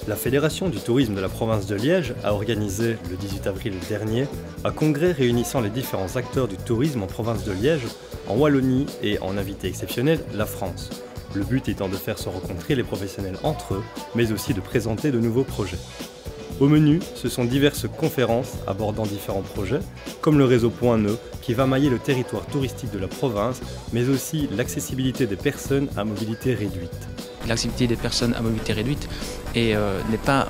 La Fédération du tourisme de la province de Liège a organisé, le 18 avril dernier, un congrès réunissant les différents acteurs du tourisme en province de Liège, en Wallonie et en invité exceptionnel, la France. Le but étant de faire se rencontrer les professionnels entre eux, mais aussi de présenter de nouveaux projets. Au menu, ce sont diverses conférences abordant différents projets, comme le réseau Point Nœud, qui va mailler le territoire touristique de la province, mais aussi l'accessibilité des personnes à mobilité réduite. L'accessibilité des personnes à mobilité réduite n'est pas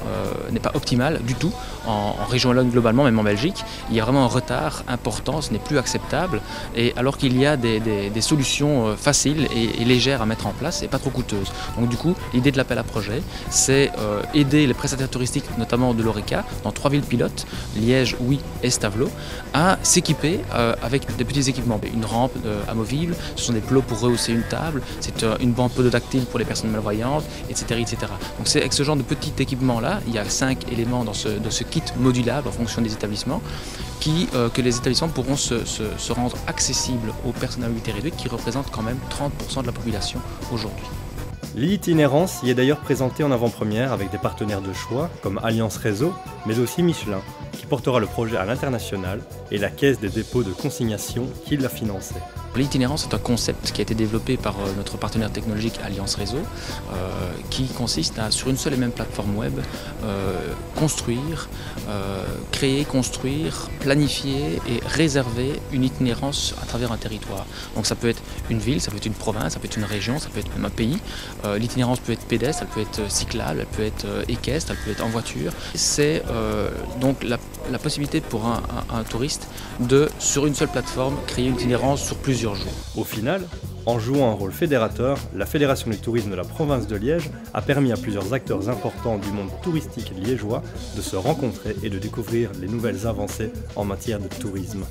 optimale du tout en région wallonne globalement, même en Belgique. Il y a vraiment un retard important, ce n'est plus acceptable, et alors qu'il y a des solutions faciles et légères à mettre en place et pas trop coûteuses. Donc du coup, l'idée de l'appel à projet, c'est aider les prestataires touristiques, notamment de l'Horeca, dans 3 villes pilotes, Liège, Huy et Stavelot, à s'équiper avec des petits équipements. Une rampe amovible, ce sont des plots pour rehausser une table, c'est une bande pododactyle pour les personnes malvoyantes, etc., etc. Donc c'est avec ce genre de petit équipement-là, il y a 5 éléments dans ce kit modulable en fonction des établissements, que les établissements pourront se rendre accessibles aux personnes à mobilité réduite qui représentent quand même 30% de la population aujourd'hui. L'itinérance y est d'ailleurs présentée en avant-première avec des partenaires de choix comme Alliance Réseau, mais aussi Michelin, qui portera le projet à l'international, et la Caisse des dépôts de consignation qui l'a financé. L'itinérance est un concept qui a été développé par notre partenaire technologique Alliance Réseau, qui consiste à, sur une seule et même plateforme web, construire, créer, construire, planifier et réserver une itinérance à travers un territoire. Donc ça peut être une ville, ça peut être une province, ça peut être une région, ça peut être même un pays. L'itinérance peut être pédestre, elle peut être cyclable, elle peut être équestre, elle peut être en voiture. C'est donc la possibilité pour un touriste de, sur une seule plateforme, créer une itinérance sur plusieurs jours. Au final, en jouant un rôle fédérateur, la Fédération du tourisme de la province de Liège a permis à plusieurs acteurs importants du monde touristique liégeois de se rencontrer et de découvrir les nouvelles avancées en matière de tourisme.